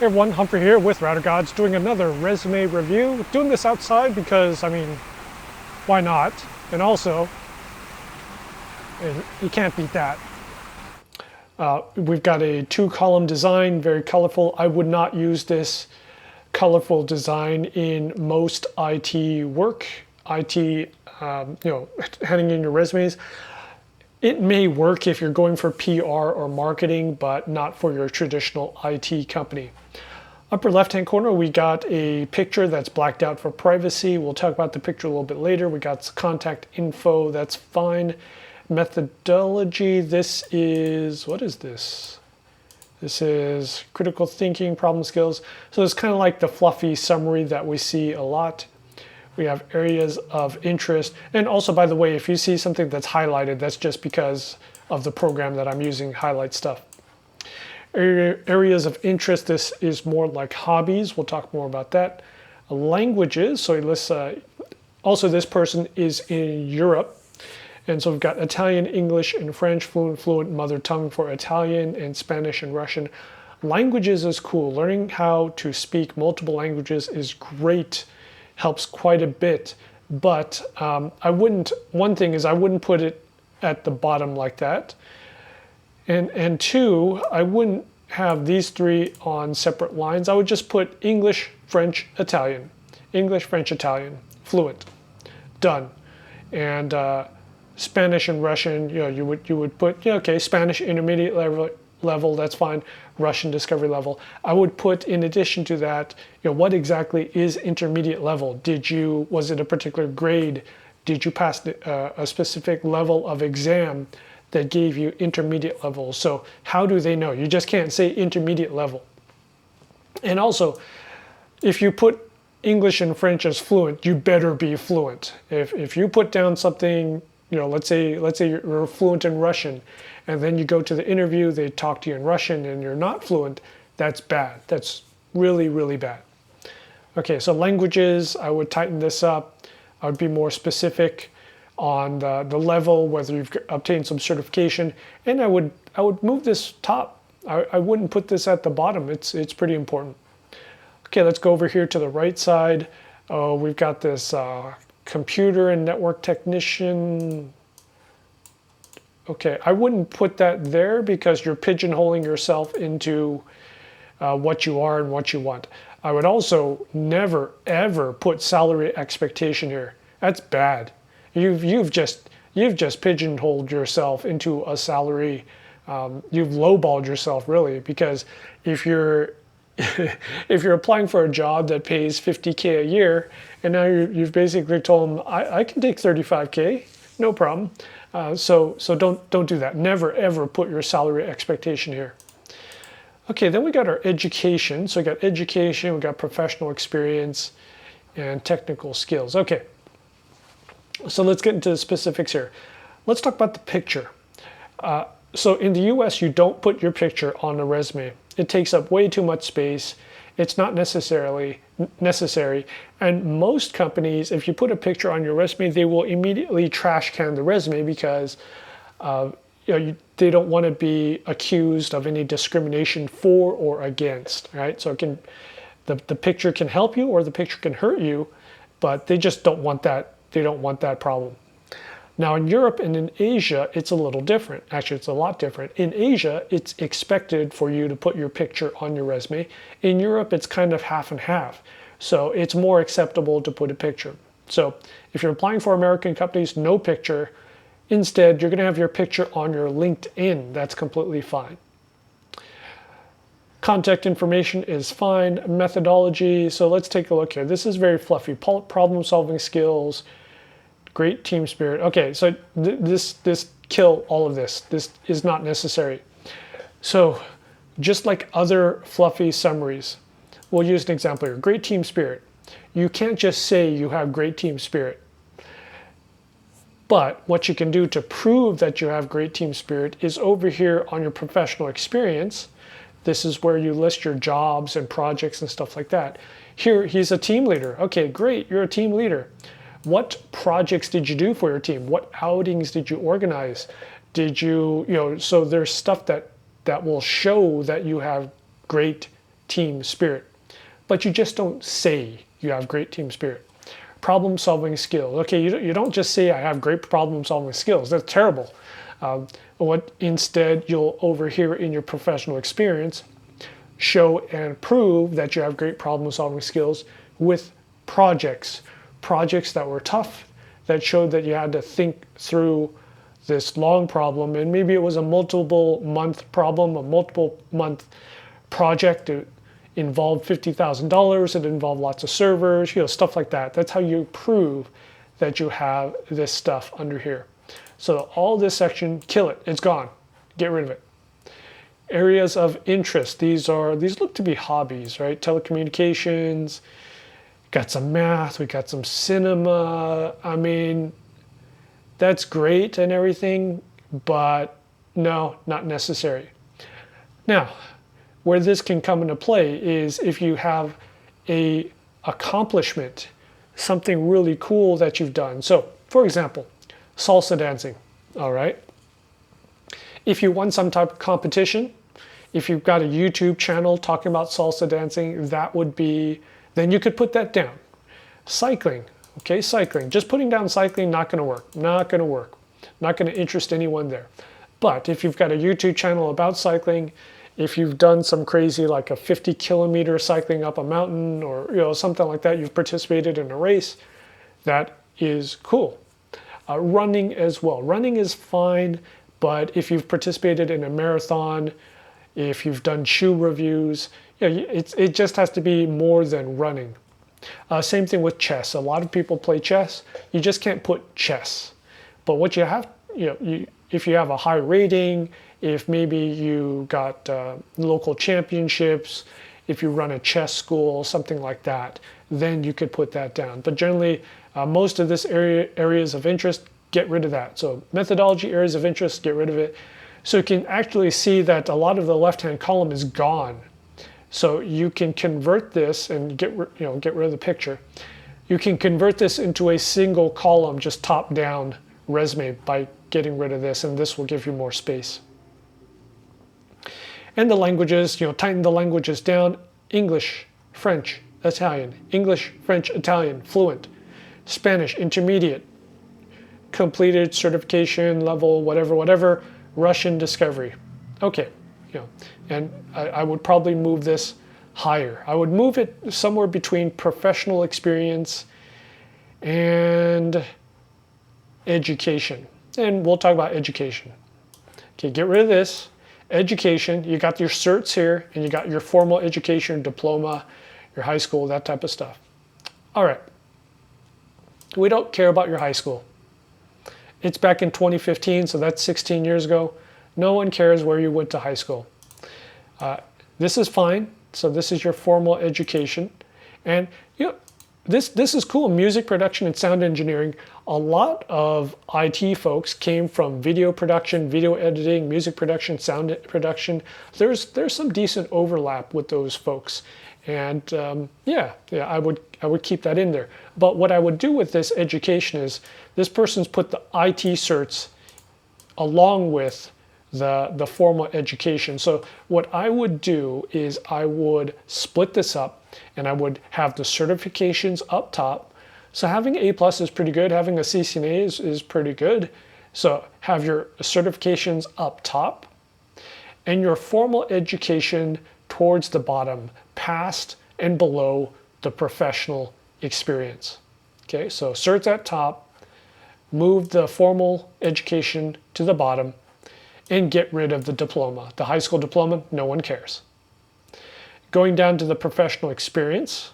Hey everyone, Humphrey here with RouterGods doing another resume review. Doing this outside because, why not? And also, you can't beat that. We've got a 2-column design, very colorful. I would not use this colorful design in most IT work, handing in your resumes. It may work if you're going for PR or marketing, but not for your traditional IT company. Upper left-hand corner, we got a picture that's blacked out for privacy. We'll talk about the picture a little bit later. We got contact info, that's fine. Methodology, this is, what is this? This is critical thinking, problem skills. So it's kind of like the fluffy summary that we see a lot. We have areas of interest. And also, by the way, if you see something that's highlighted, that's just because of the program that I'm using to highlight stuff. Areas of interest, this is more like hobbies. We'll talk more about that. Languages, so let's, also this person is in Europe. And so we've got Italian, English, and French, fluent mother tongue for Italian, and Spanish and Russian. Languages is cool. Learning how to speak multiple languages is great, helps quite a bit. But one thing is I wouldn't put it at the bottom like that. And two, I wouldn't have these three on separate lines. I would just put English, French, Italian. English, French, Italian, fluent, done. And Spanish and Russian, you would put, okay, Spanish intermediate level, that's fine. Russian discovery level. I would put, in addition to that, what exactly is intermediate level? Was it a particular grade? Did you pass a specific level of exam that gave you intermediate level? So how do they know? You just can't say intermediate level. And also, if you put English and French as fluent, you better be fluent. If you put down something, let's say you're fluent in Russian, and then you go to the interview, they talk to you in Russian, and you're not fluent, that's bad. That's really, really bad. Okay, so languages, I would tighten this up. I would be more specific on the level, whether you've obtained some certification, and I would move this top. I wouldn't put this at the bottom. It's pretty important. Okay, let's go over here to the right side. We've got this computer and network technician. Okay, I wouldn't put that there because you're pigeonholing yourself into what you are and what you want. I would also never ever put salary expectation here. That's bad. You've just pigeonholed yourself into a salary. You've lowballed yourself really, because if you're if you're applying for a job that pays $50K a year, and now you've basically told them I can take $35K, no problem. So don't do that. Never ever put your salary expectation here. Okay, then we got our education. So we got education, we got professional experience, and technical skills. Okay. So let's get into the specifics here. Let's talk about the picture. So in the US, you don't put your picture on a resume. It takes up way too much space. It's not necessarily necessary. And most companies, if you put a picture on your resume, they will immediately trash can the resume because they don't want to be accused of any discrimination for or against, right? So the picture can help you or the picture can hurt you, but they just don't want that. They don't want that problem. Now in Europe and in Asia, it's a little different. Actually, it's a lot different. In Asia, it's expected for you to put your picture on your resume. In Europe, it's kind of half and half. So it's more acceptable to put a picture. So if you're applying for American companies, no picture. Instead, you're gonna have your picture on your LinkedIn. That's completely fine. Contact information is fine. Methodology, so let's take a look here. This is very fluffy. Problem solving skills, great team spirit. Okay, so this kill all of this. This is not necessary. So just like other fluffy summaries, we'll use an example here. Great team spirit. You can't just say you have great team spirit. But what you can do to prove that you have great team spirit is over here on your professional experience. This is where you list your jobs and projects and stuff like that. Here, he's a team leader. Okay, great, you're a team leader. What projects did you do for your team? What outings did you organize? Did you, so there's stuff that will show that you have great team spirit. But you just don't say you have great team spirit. Problem solving skills. Okay, you don't just say I have great problem solving skills. That's terrible. What instead you'll overhear in your professional experience, show and prove that you have great problem solving skills with projects that were tough, that showed that you had to think through this long problem, and maybe it was a multiple month problem, a multiple month project. It involved $50,000, it involved lots of servers, stuff like that. That's how you prove that you have this stuff under here. So all this section, kill it, it's gone, get rid of it. Areas of interest, these look to be hobbies, right? Telecommunications, got some math, we got some cinema. I mean, that's great and everything, but no, not necessary. Now, where this can come into play is if you have a accomplishment, something really cool that you've done. So, for example, salsa dancing, all right? If you won some type of competition, if you've got a YouTube channel talking about salsa dancing, then you could put that down. Cycling, okay, cycling. Just putting down cycling, not gonna work, not gonna interest anyone there. But if you've got a YouTube channel about cycling, if you've done some crazy like a 50-kilometer cycling up a mountain or something like that, you've participated in a race, that is cool. Running as well. Running is fine, but if you've participated in a marathon, if you've done shoe reviews, it just has to be more than running. Same thing with chess. A lot of people play chess. You just can't put chess. But what you have, if you have a high rating, if maybe you got local championships, if you run a chess school, something like that, then you could put that down. But generally, most of this areas of interest, get rid of that. So methodology, areas of interest, get rid of it. So you can actually see that a lot of the left-hand column is gone. So you can convert this and get rid of the picture. You can convert this into a single column, just top-down resume by getting rid of this, and this will give you more space. And the languages, tighten the languages down. English, French, Italian. English, French, Italian, fluent. Spanish, intermediate. Completed certification level, whatever. Russian, discovery. Okay, and I would probably move this higher. I would move it somewhere between professional experience and education. And we'll talk about education. Okay, get rid of this. Education, you got your certs here, and you got your formal education, diploma, your high school, that type of stuff. All right. We don't care about your high school. It's back in 2015, so that's 16 years ago. No one cares where you went to high school. This is fine. So this is your formal education. And this is cool. Music production and sound engineering. A lot of IT folks came from video production, video editing, music production, sound production. There's some decent overlap with those folks. And I would keep that in there. But what I would do with this education is this person's put the IT certs along with the formal education. So what I would do is I would split this up and I would have the certifications up top. So having A+ is pretty good. Having a CCNA is pretty good. So have your certifications up top and your formal education towards the bottom, past and below the professional experience. Okay, so certs at top, move the formal education to the bottom, and get rid of the diploma. The high school diploma, no one cares. Going down to the professional experience.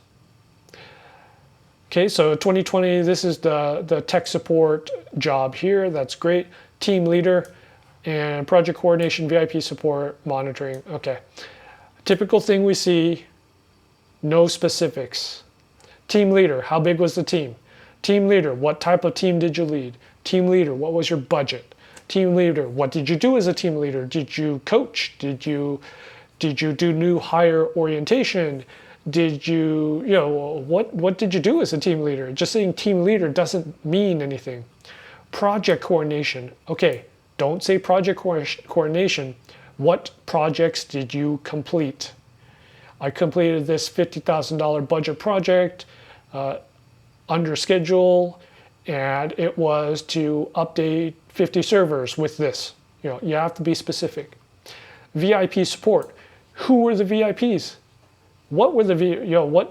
Okay, so 2020, this is the tech support job here. That's great. Team leader and project coordination, VIP support, monitoring. Okay. Typical thing we see, no specifics. Team leader, how big was the team? Team leader, what type of team did you lead? Team leader, what was your budget? Team leader, what did you do as a team leader? Did you coach? Did you do new hire orientation? Did you, what did you do as a team leader? Just saying team leader doesn't mean anything. Project coordination. Okay, don't say project coordination. What projects did you complete? I completed this $50,000 budget project under schedule, and it was to update 50 servers with this. You have to be specific. VIP support. Who were the VIPs? What were the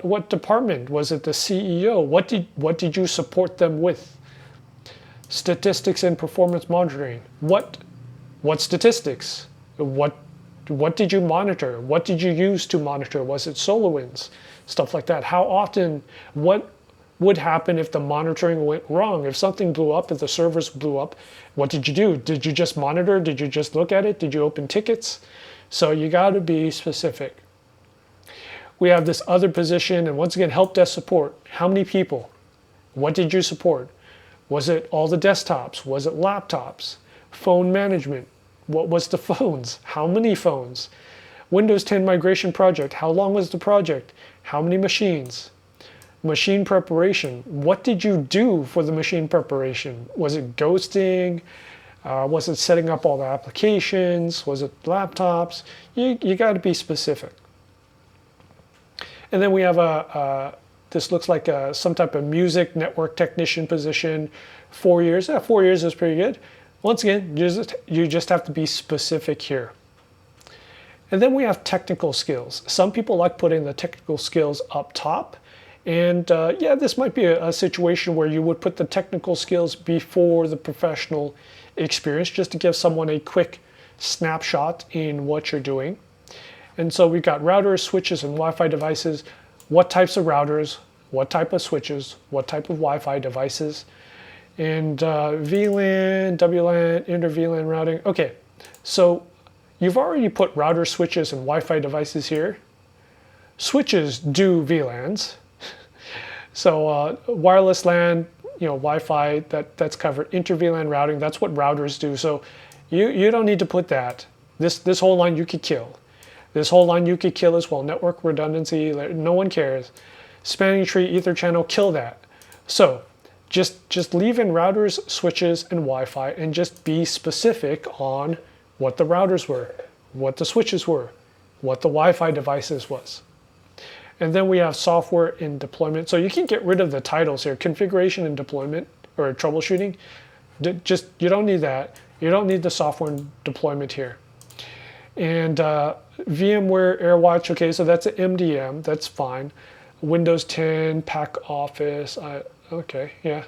what department? Was it the CEO? What did you support them with? Statistics and performance monitoring. What statistics? What did you monitor? What did you use to monitor? Was it SolarWinds? Stuff like that. How often? What would happen if the monitoring went wrong? If something blew up, if the servers blew up, what did you do? Did you just monitor? Did you just look at it? Did you open tickets? So you got to be specific. We have this other position, and once again, help desk support. How many people? What did you support? Was it all the desktops? Was it laptops? Phone management. What was the phones? How many phones? Windows 10 migration project. How long was the project? How many machines? Machine preparation. What did you do for the machine preparation? Was it ghosting? Was it setting up all the applications? Was it laptops? You got to be specific. And then we have this looks like some type of music network technician position. 4 years. 4 years is pretty good. Once again, you just have to be specific here. And then we have technical skills. Some people like putting the technical skills up top. And yeah, this might be a situation where you would put the technical skills before the professional experience, just to give someone a quick snapshot in what you're doing. And so we've got routers, switches, and Wi-Fi devices. What types of routers, what type of switches, what type of Wi-Fi devices, and VLAN, WLAN, inter-VLAN routing. Okay, so you've already put router, switches, and Wi-Fi devices here. Switches do VLANs. So wireless LAN, Wi-Fi, that's covered. Inter-VLAN routing, that's what routers do. So you don't need to put that. This whole line you could kill. This whole line you could kill as well. Network redundancy, no one cares. Spanning tree, ether channel, kill that. So just leave in routers, switches, and Wi-Fi, and just be specific on what the routers were, what the switches were, what the Wi-Fi devices was. And then we have software and deployment. So you can get rid of the titles here. Configuration and deployment, or troubleshooting. You don't need that. You don't need the software and deployment here. And VMware, AirWatch, okay, so that's an MDM, that's fine. Windows 10, Pack Office, okay, yeah.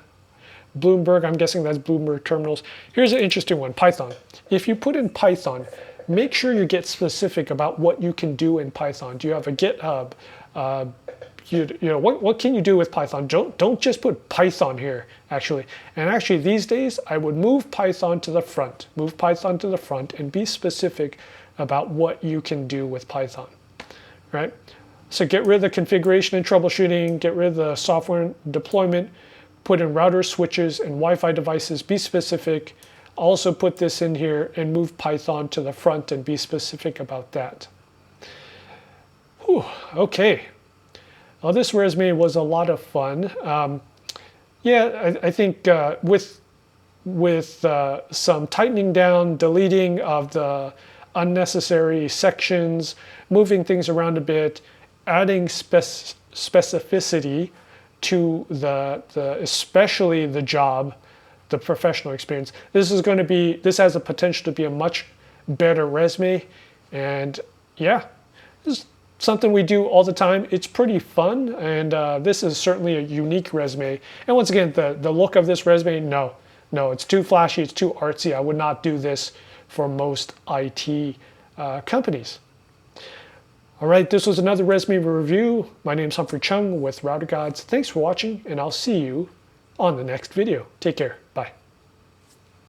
Bloomberg, I'm guessing that's Bloomberg terminals. Here's an interesting one, Python. If you put in Python, make sure you get specific about what you can do in Python. Do you have a GitHub? What can you do with Python? Don't just put Python here, actually. And actually, these days, I would move Python to the front. Move Python to the front and be specific about what you can do with Python, right? So get rid of the configuration and troubleshooting, get rid of the software and deployment, put in routers, switches, and Wi-Fi devices, be specific. Also put this in here and move Python to the front and be specific about that. Whew, okay. Well, this resume was a lot of fun. Yeah, I think with some tightening down, deleting of the unnecessary sections, moving things around a bit, adding specificity to especially the job, the professional experience. This has the potential to be a much better resume. And yeah, this is something we do all the time. It's pretty fun, and this is certainly a unique resume. And once again, the look of this resume, no, it's too flashy, it's too artsy. I would not do this for most IT companies. All right, this was another resume review. My name is Humphrey Chung with RouterGods. Thanks for watching, and I'll see you on the next video. Take care.